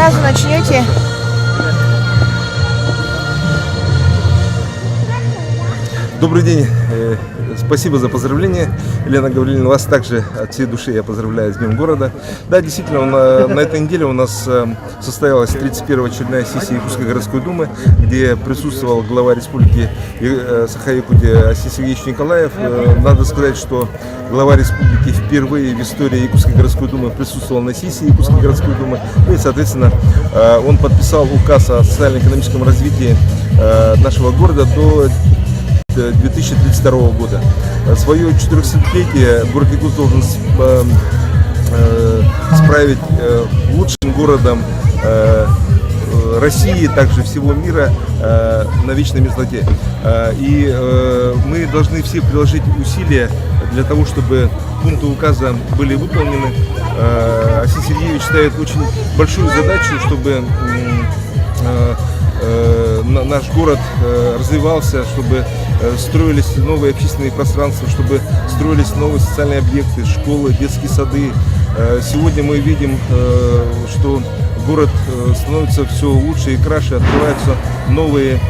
сразу начнете? Добрый день. Спасибо за поздравления. Елена Гавриловна, вас также от всей души я поздравляю с Днем города. Да, действительно, на этой неделе у нас состоялась 31-я очередная сессия Якутской городской думы, где присутствовал глава республики Саха-Якутия Асий Сергеевич Николаев. Надо сказать, что глава республики впервые в истории Якутской городской думы присутствовал на сессии Якутской городской думы. И, соответственно, он подписал указ о социально-экономическом развитии нашего города до 2032 года. Свое 400-летие город Якутск должен справить лучшим городом России, также всего мира на вечной мерзлоте. И мы должны все приложить усилия для того, чтобы пункты указа были выполнены. Асий Сергеевич ставит очень большую задачу, чтобы наш город развивался, чтобы строились новые общественные пространства, чтобы строились новые социальные объекты, школы, детские сады. Сегодня мы видим, что город становится все лучше и краше, открываются новые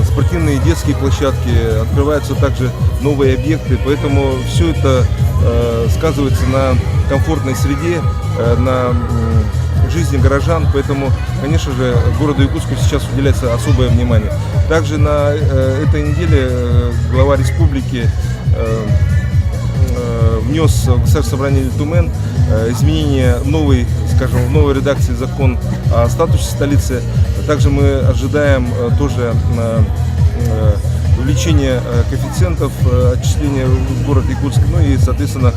спортивные детские площадки, открываются также новые объекты, поэтому все это сказывается на комфортной среде, на жизни горожан, поэтому, конечно же, городу Якутску сейчас уделяется особое внимание. Также на этой неделе глава республики внес в Государственное собрание Тумен изменение новой редакции закон о статусе столицы. Также мы ожидаем тоже увеличение коэффициентов отчисления в город Якутск, ну и, соответственно,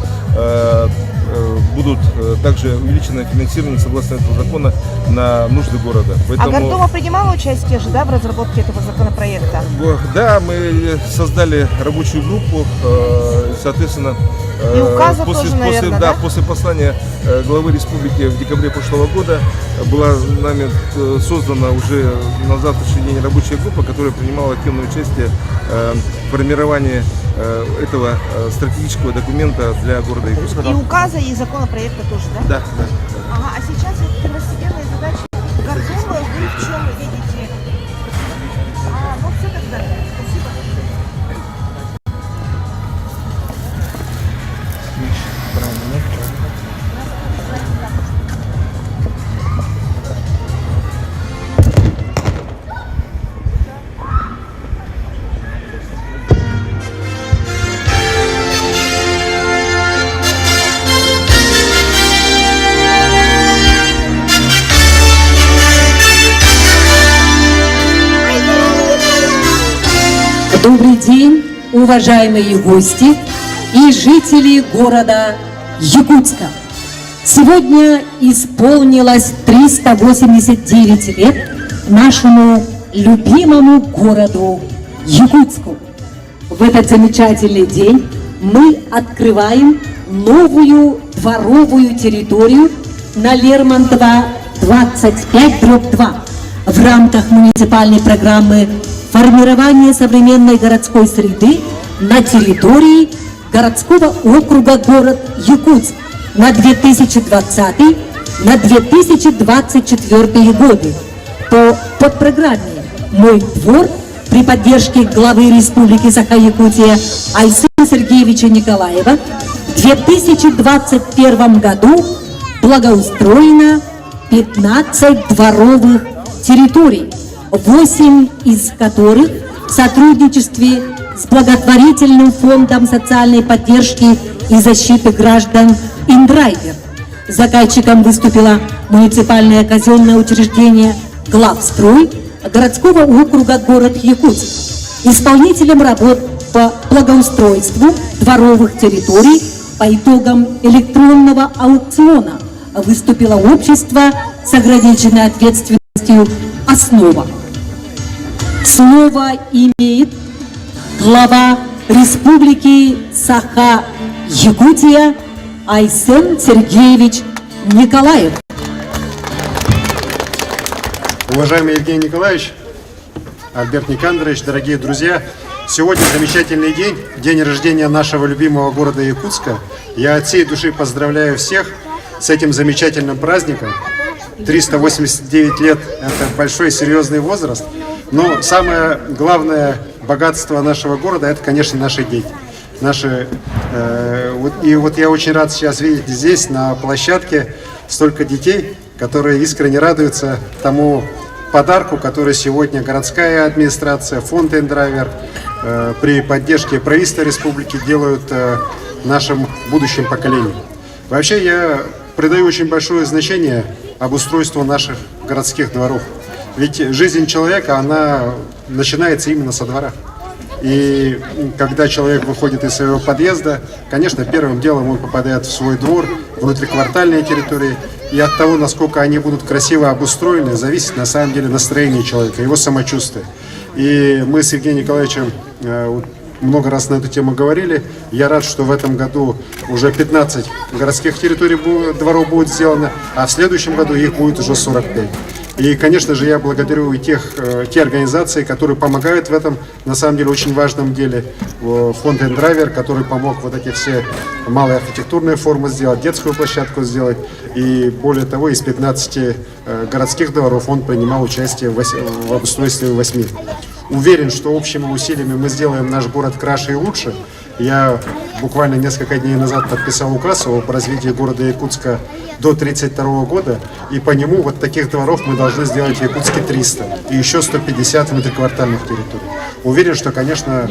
будут также увеличено финансирование согласно этого закона на нужды города. Поэтому... А Гордума принимала участие же, да, в разработке этого законопроекта? Да, мы создали рабочую группу, соответственно, и указов тоже, наверное, да? После послания главы республики в декабре прошлого года была нами создана уже на завтрашний день рабочая группа, которая принимала активное участие в формировании этого стратегического документа для города Якутска. И указа, и законопроекта тоже, да? Да, да. Ага, а сейчас первостепенная задача Гордумы, вы в чем видите? Ну все тогда. Спасибо. Добрый день, уважаемые гости и жители города Якутска. Сегодня исполнилось 389 лет нашему любимому городу Якутску. В этот замечательный день мы открываем новую дворовую территорию на Лермонтова 25/2 в рамках муниципальной программы формирование современной городской среды на территории городского округа город Якутск на 2020-2024 годы по подпрограмме «Мой двор» при поддержке главы Республики Саха-Якутия Асия Сергеевича Николаева в 2021 году благоустроено 15 дворовых территорий, 8 из которых в сотрудничестве с благотворительным фондом социальной поддержки и защиты граждан «Индрайвер». Заказчиком выступило муниципальное казенное учреждение «Главстрой» городского округа город Якутск. Исполнителем работ по благоустройству дворовых территорий по итогам электронного аукциона выступило общество с ограниченной ответственностью «Основа». Слово имеет глава Республики Саха-Якутия Асий Сергеевич Николаев. Уважаемый Евгений Николаевич, Альберт Никандрович, дорогие друзья, сегодня замечательный день, день рождения нашего любимого города Якутска. Я от всей души поздравляю всех с этим замечательным праздником. 389 лет – это большой серьезный возраст. Но самое главное богатство нашего города – это, конечно, наши дети. И вот я очень рад сейчас видеть здесь, на площадке, столько детей, которые искренне радуются тому подарку, который сегодня городская администрация, фонд «Эндрайвер» при поддержке правительства республики делают нашим будущим поколениям. Вообще я придаю очень большое значение обустройству наших городских дворов. Ведь жизнь человека, она начинается именно со двора. И когда человек выходит из своего подъезда, конечно, первым делом он попадает в свой двор, внутриквартальные территории. И от того, насколько они будут красиво обустроены, зависит на самом деле настроение человека, его самочувствие. И мы с Евгением Николаевичем много раз на эту тему говорили. Я рад, что в этом году уже 15 городских территорий дворов будет сделано, а в следующем году их будет уже 45. И, конечно же, я благодарю и те организации, которые помогают в этом, на самом деле, очень важном деле. Фонд «Эндрайвер», который помог вот эти все малые архитектурные формы сделать, детскую площадку сделать. И, более того, из 15 городских дворов он принимал участие в обустройстве 8. Уверен, что общими усилиями мы сделаем наш город краше и лучше. Я буквально несколько дней назад подписал указ о развитии города Якутска до 1932 года, и по нему вот таких дворов мы должны сделать в Якутске 300 и еще 150 внутриквартальных территорий. Уверен, что, конечно,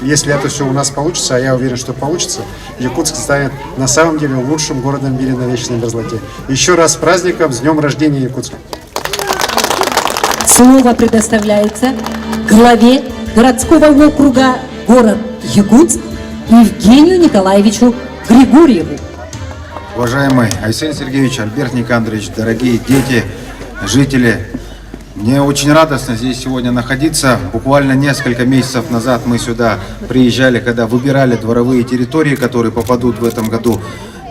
если это все у нас получится, а я уверен, что получится, Якутск станет на самом деле лучшим городом в мире на вечной мерзлоте. Еще раз с праздником, с днем рождения Якутска! Слово предоставляется главе городского округа город Якутск Евгению Николаевичу Григорьеву. Уважаемый Айсен Сергеевич, Альберт Никандрович, дорогие дети, жители, мне очень радостно здесь сегодня находиться. Буквально несколько месяцев назад мы сюда приезжали, когда выбирали дворовые территории, которые попадут в этом году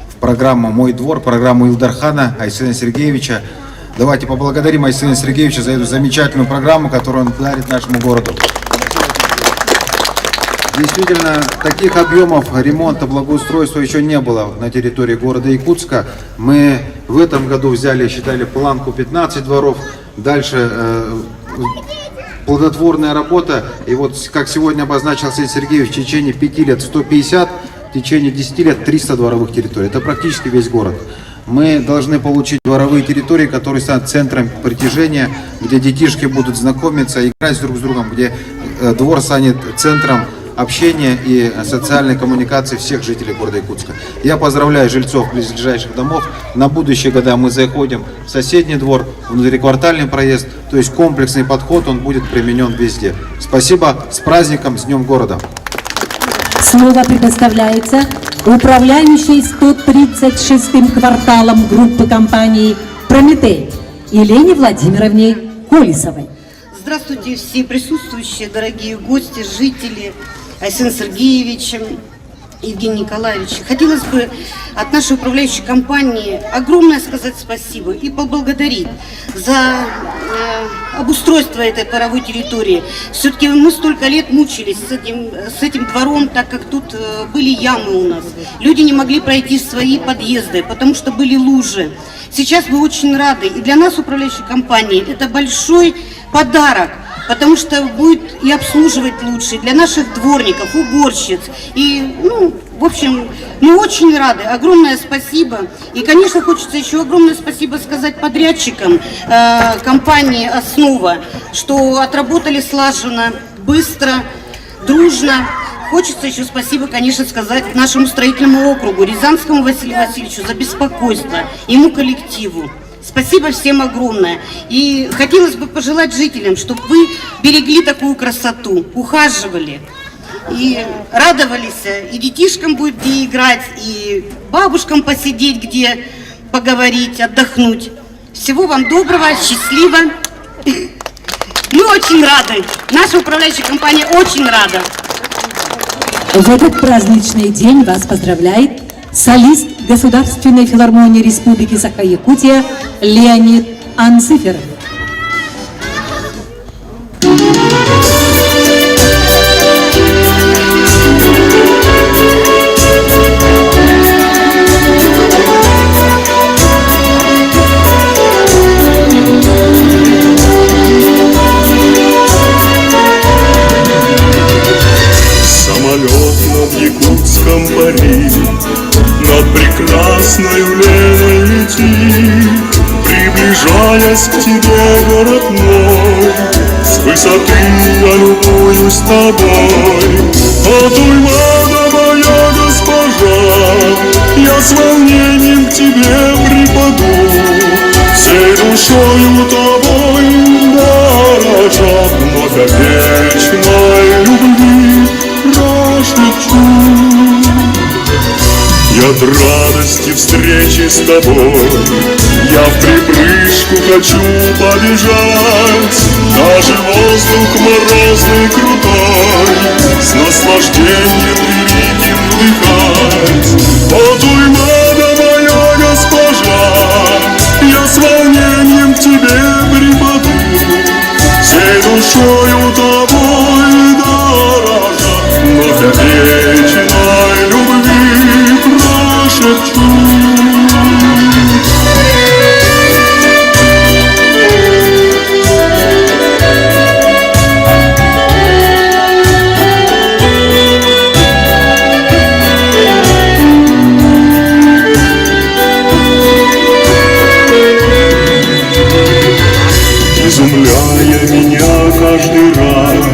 в программу «Мой двор», программу Илдархана Айсена Сергеевича. Давайте поблагодарим Айсена Сергеевича за эту замечательную программу, которую он дарит нашему городу. Действительно, таких объемов ремонта, благоустройства еще не было на территории города Якутска. Мы в этом году взяли, считали планку 15 дворов. Дальше плодотворная работа. И вот, как сегодня обозначил Айсен Сергеевич, в течение 5 лет 150, в течение 10 лет 300 дворовых территорий. Это практически весь город. Мы должны получить дворовые территории, которые станут центром притяжения, где детишки будут знакомиться, играть друг с другом, где двор станет центром общения и социальной коммуникации всех жителей города Якутска. Я поздравляю жильцов близлежащих домов. На будущие года мы заходим в соседний двор, внутриквартальный проезд, то есть комплексный подход, он будет применен везде. Спасибо, с праздником, с Днем города! Слово предоставляется управляющей 136-м кварталом группы компании «Прометей» Елене Владимировне Колесовой. Здравствуйте, все присутствующие, дорогие гости, жители, Айсен Сергеевич, Евгений Николаевич. Хотелось бы от нашей управляющей компании огромное сказать спасибо и поблагодарить за обустройство этой дворовой территории. Все-таки мы столько лет мучились с этим двором, так как тут были ямы у нас. Люди не могли пройти в свои подъезды, потому что были лужи. Сейчас мы очень рады. И для нас, управляющей компании, это большой подарок, потому что будет и обслуживать лучше для наших дворников, уборщиц. И, в общем, мы очень рады. Огромное спасибо. И, конечно, хочется еще огромное спасибо сказать подрядчикам компании «Основа», что отработали слаженно, быстро, дружно. Хочется еще спасибо, конечно, сказать нашему строительному округу, Рязанскому Василию Васильевичу за беспокойство, ему коллективу. Спасибо всем огромное. И хотелось бы пожелать жителям, чтобы вы берегли такую красоту, ухаживали и радовались. И детишкам будет где играть, и бабушкам посидеть, где поговорить, отдохнуть. Всего вам доброго, счастливо. Мы очень рады. Наша управляющая компания очень рада. В этот праздничный день вас поздравляет солист Государственной филармонии Республики Саха-Якутия Леонид Анциферов. приближаясь к тебе, город мой, с высоты я любуюсь тобой. О, Туймада, моя госпожа, я с волнением к тебе припаду, всей душою тобой дорожа, вновь о вечной любви прошепчу. Я от радости встречи с тобой, я в припрыжку хочу побежать, даже воздух морозный крутой, с наслаждением великим вдыхать. О, Туймада, моя госпожа, я с волнением к тебе припаду, всей душою тобой дорожа, вновь о вечной любви прошепчу. Изумляя меня каждый раз,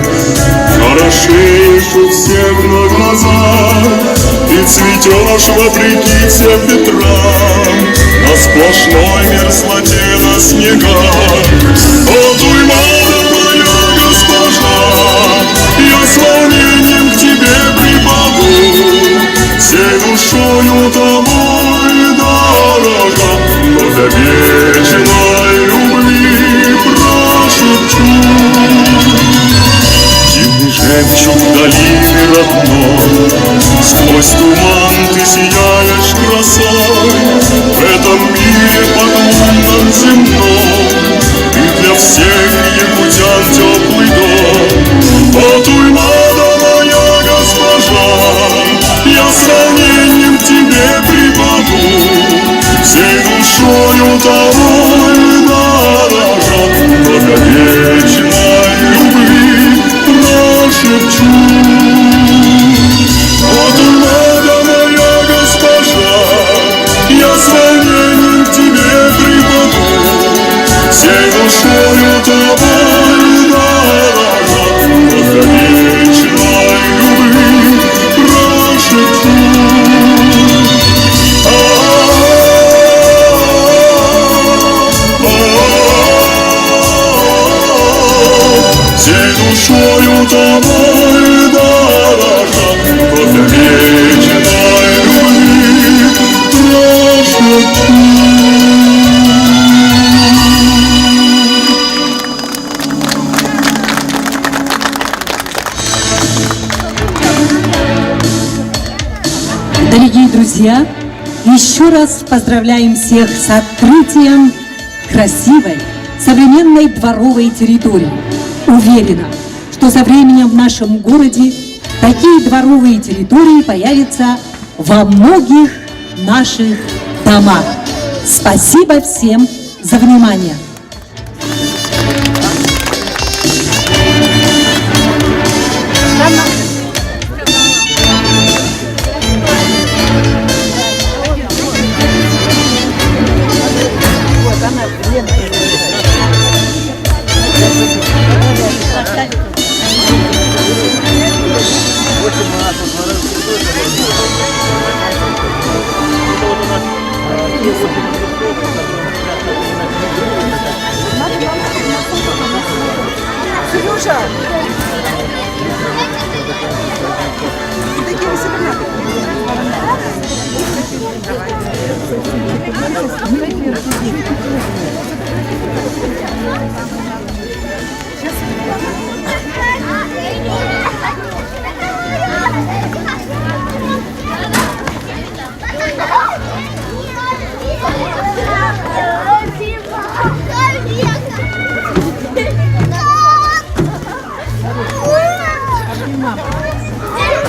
хорошеешь у всех на глазах, ты цветешь вопреки всем ветрам, на сплошной мерзлоте на снегах. О, Туймада, моя госпожа, я с волнением к тебе припаду, всей душою тобой дорожа, вновь о вечной любви прошепчу. Дивный жемчуг долины родной, сквозь туман ты сияешь красой, в этом мире подводном земном ты для всех якутян теплый дом. О, Туймада, моя госпожа, я с волнением к тебе припаду, всей душою тобой дорожа, вновь о вечной любви прошепчу. О, Туймада, моя госпожа, я с волнением к тебе припаду, всей душою тобой дорожа, вновь о вечной любви прошепчу. Всей душою тобой дорожа, вновь о вечной любви прошепчу. Дорогие друзья, еще раз поздравляем всех с открытием красивой, современной дворовой территории. Уверена, что со временем в нашем городе такие дворовые территории появятся во многих наших домах. Спасибо всем за внимание. Сережа! Такие веселые.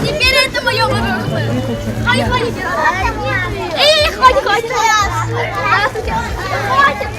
Теперь это мое взрослое. Хватит, хватит. Эй, хватит, хватит. Здравствуйте. Хватит.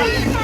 Ой,